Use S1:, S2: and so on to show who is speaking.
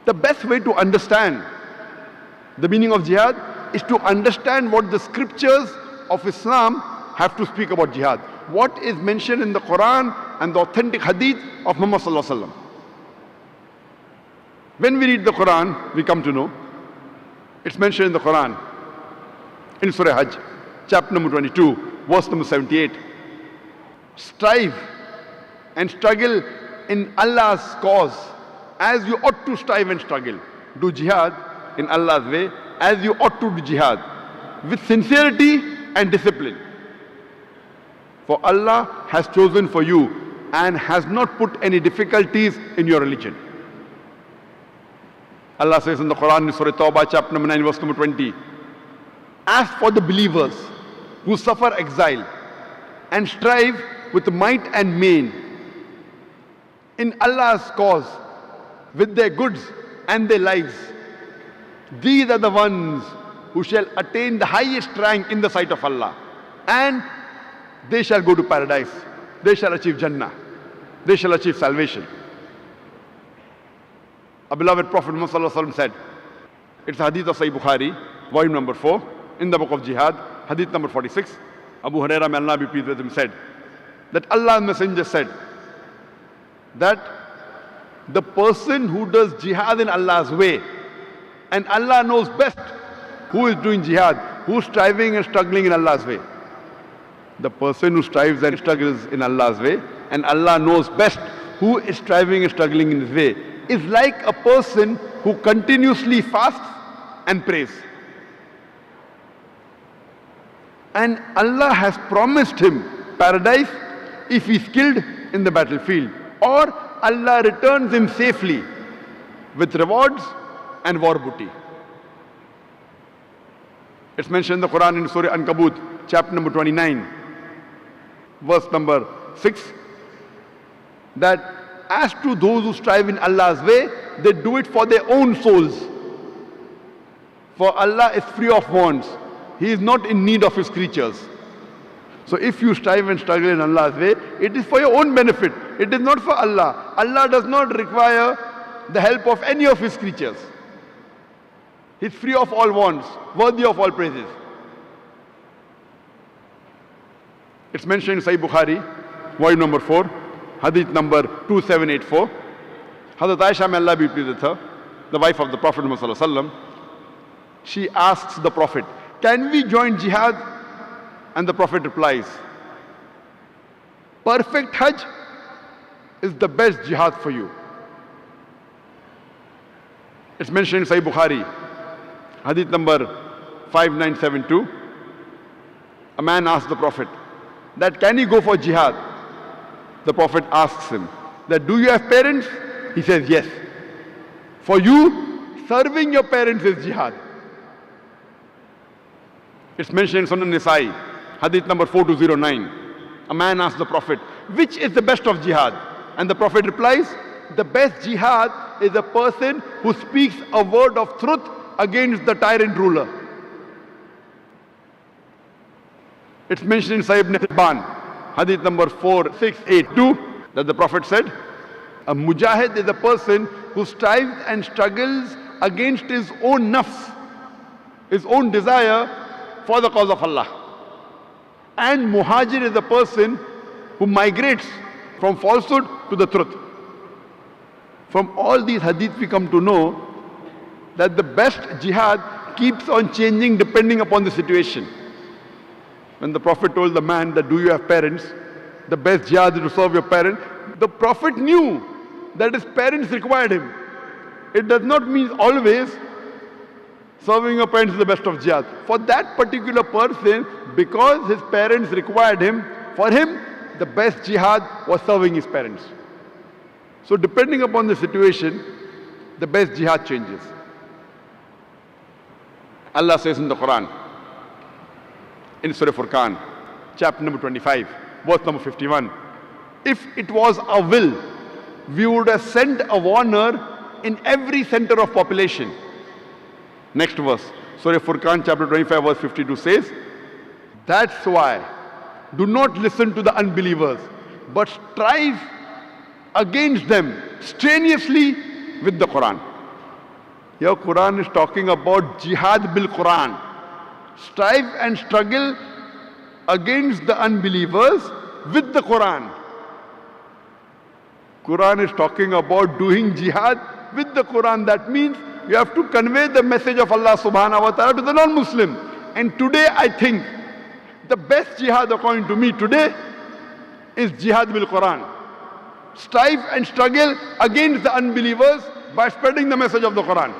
S1: The best way to understand the meaning of jihad is to understand what the scriptures of Islam have to speak about jihad. What is mentioned in the Quran and the authentic Hadith of Muhammad sallallahu alaihi wasallam. When we read the Quran, we come to know it's mentioned in the Quran in Surah Hajj, chapter number 22, verse number 78. Strive and struggle in Allah's cause as you ought to strive and struggle. Do jihad in Allah's way as you ought to do jihad, with sincerity and discipline. For Allah has chosen for you and has not put any difficulties in your religion. Allah says in the Quran in Surah Tawbah, chapter number 9, verse number 20. As for the believers who suffer exile and strive with might and main in Allah's cause with their goods and their lives, these are the ones who shall attain the highest rank in the sight of Allah, and they shall go to paradise. They shall achieve Jannah. They shall achieve salvation. Our beloved Prophet Muhammad said, it's a hadith of Sahih Bukhari, volume number 4, in the book of Jihad, hadith number 46. Abu Hurairah, may Allah be pleased with him, said that Allah's Messenger said that the person who does jihad in Allah's way, and Allah knows best who is doing jihad, who is striving and struggling in Allah's way. The person who strives and struggles in Allah's way, and Allah knows best who is striving and struggling in His way, is like a person who continuously fasts and prays. And Allah has promised him paradise if he is killed in the battlefield, or Allah returns him safely with rewards and war booty. It's mentioned in the Quran in Surah Ankabut, chapter number 29, verse number 6, that as to those who strive in Allah's way, they do it for their own souls. For Allah is free of wants. He is not in need of His creatures. So if you strive and struggle in Allah's way, it is for your own benefit. It is not for Allah. Allah does not require the help of any of His creatures. He is free of all wants, worthy of all praises. It's mentioned in Sahih Bukhari, volume number 4, hadith number 2784. Hazrat Aisha, may Allah be pleased with her, the wife of the Prophet Muhammad sallallahu alaihi wasallam, she asks the Prophet, can we join jihad? And the Prophet replies, perfect Hajj is the best jihad for you. It's mentioned in Sahih Bukhari, hadith number 5972. A man asked the Prophet that can he go for jihad? The Prophet asks him that do you have parents? He says yes. For you, serving your parents is jihad. It's mentioned in Sunan Nisa'i, hadith number 4209. A man asks the Prophet, which is the best of jihad? And the Prophet replies, the best jihad is a person who speaks a word of truth against the tyrant ruler. It's mentioned in Sahih Ibn Hibban, hadith number 4682, that the Prophet said, a mujahid is a person who strives and struggles against his own nafs, his own desire for the cause of Allah. And muhajir is a person who migrates from falsehood to the truth. From all these hadiths we come to know that the best jihad keeps on changing depending upon the situation. When the Prophet told the man that do you have parents, the best jihad is to serve your parents, the Prophet knew that his parents required him. It does not mean always serving your parents is the best of jihad. For that particular person, because his parents required him, for him the best jihad was serving his parents. So depending upon the situation, the best jihad changes. Allah says in the Quran, in Surah Furqan, chapter number 25, verse number 51, if it was our will, we would have sent a warner in every center of population. Next verse, Surah Furqan, chapter 25, verse 52 says, that's why do not listen to the unbelievers, but strive against them strenuously with the Quran. Here Quran is talking about jihad bil Quran. Strive and struggle against the unbelievers with the Quran. Quran is talking about doing jihad with the Quran. That means you have to convey the message of Allah subhanahu wa ta'ala to the non-Muslim. And today I think the best jihad according to me today is jihad bil Quran. Strive and struggle against the unbelievers by spreading the message of the Quran.